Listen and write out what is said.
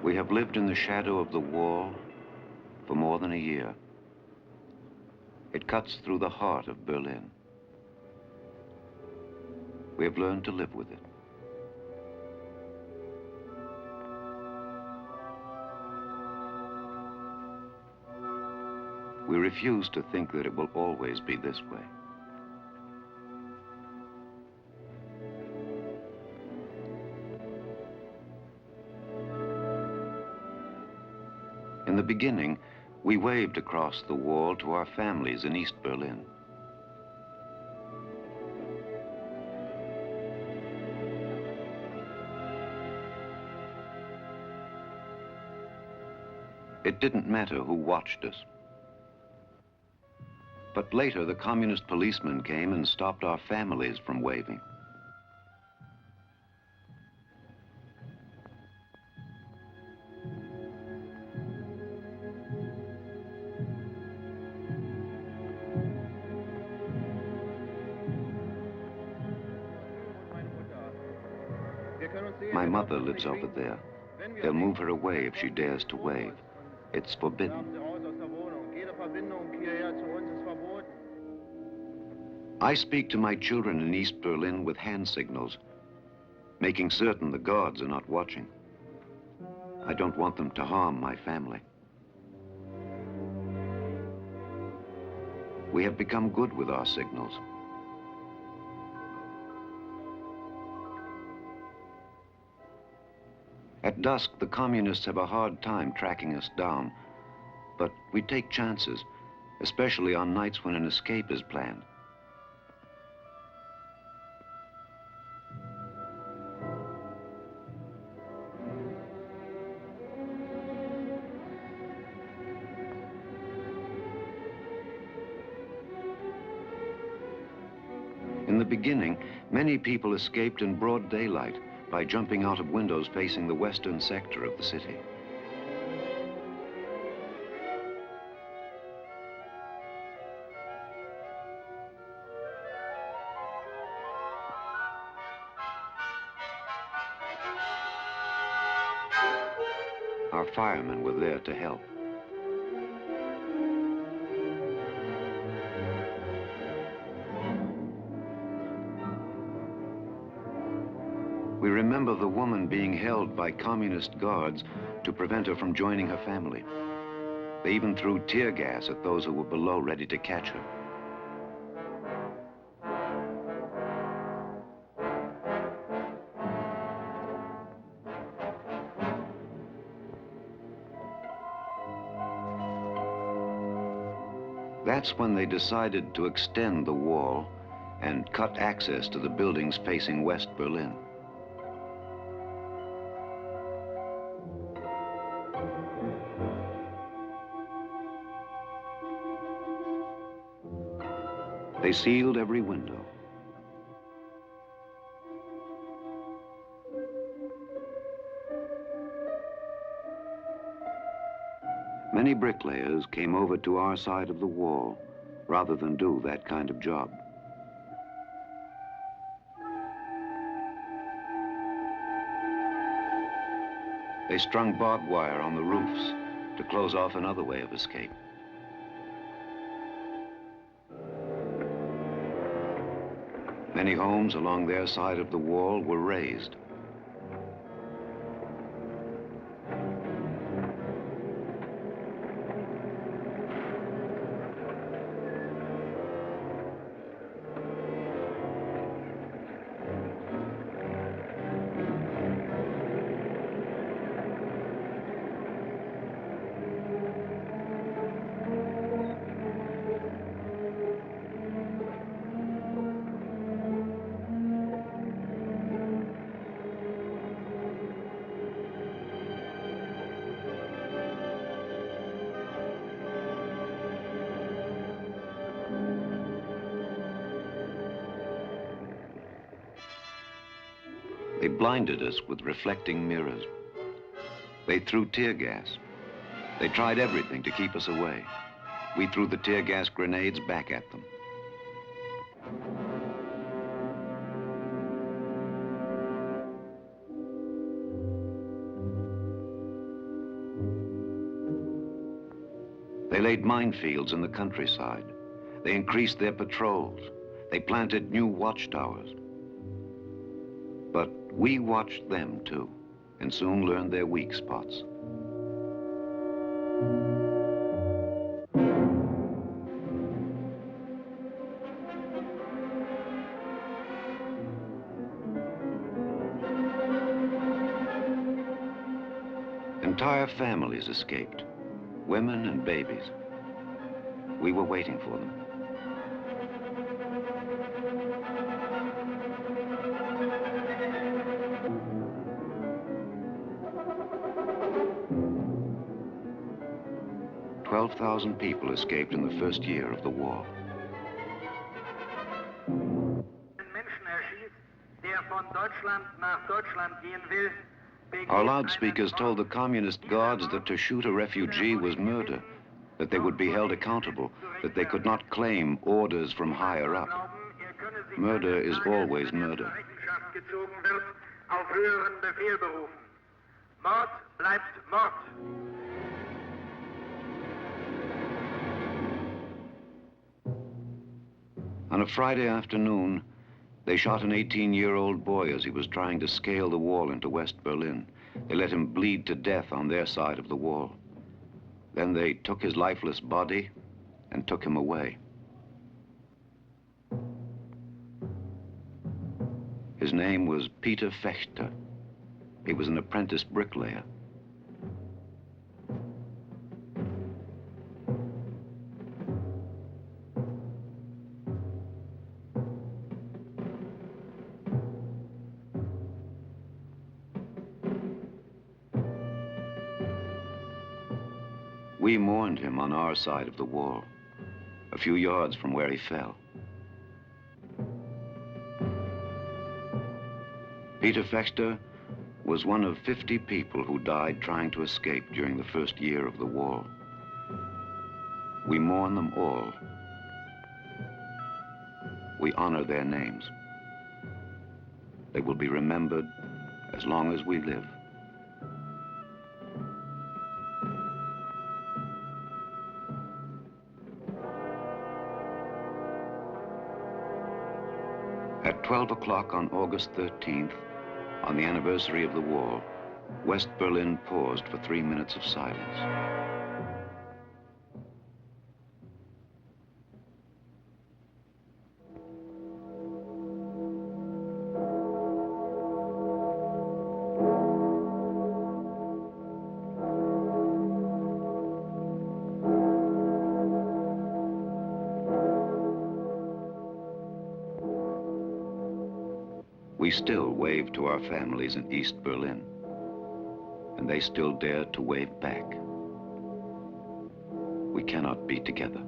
We have lived in the shadow of the wall for more than a year. It cuts through the heart of Berlin. We have learned to live with it. We refuse to think that it will always be this way. In the beginning, we waved across the wall to our families in East Berlin. It didn't matter who watched us. But later, the communist policemen came and stopped our families from waving. My mother lives over there. They'll move her away if she dares to wave. It's forbidden. I speak to my children in East Berlin with hand signals, making certain the guards are not watching. I don't want them to harm my family. We have become good with our signals. At dusk, the communists have a hard time tracking us down, but we take chances, especially on nights when an escape is planned. In the beginning, many people escaped in broad daylight by jumping out of windows facing the western sector of the city. Our firemen were there to help. We remember the woman being held by communist guards to prevent her from joining her family. They even threw tear gas at those who were below, ready to catch her. That's when they decided to extend the wall and cut access to the buildings facing West Berlin. They sealed every window. Many bricklayers came over to our side of the wall rather than do that kind of job. They strung barbed wire on the roofs to close off another way of escape. Many homes along their side of the wall were razed. They blinded us with reflecting mirrors. They threw tear gas. They tried everything to keep us away. We threw the tear gas grenades back at them. laid minefields in the countryside. They increased their patrols. They planted new watchtowers. But we watched them too, and soon learned their weak spots. Entire families escaped, women and babies. We were waiting for them. "12,000 people escaped in the first year of the war. Our loudspeakers told the communist guards that to shoot a refugee was murder, that they would be held accountable, that they could not claim orders from higher up. Murder is always murder. On a Friday afternoon, they shot an 18-year-old boy as he was trying to scale the wall into West Berlin. They let him bleed to death on their side of the wall. Then they took his lifeless body and took him away. His name was Peter Fechter. He was an apprentice bricklayer. We mourned him on our side of the wall, a few yards from where he fell. Peter Fechter was one of 50 people who died trying to escape during the first year of the war. We mourn them all. We honor their names. They will be remembered as long as we live. At 12 o'clock on August 13th, on the anniversary of the war, West Berlin paused for 3 minutes of silence. We still wave to our families in East Berlin, and they still dare to wave back. We cannot be together.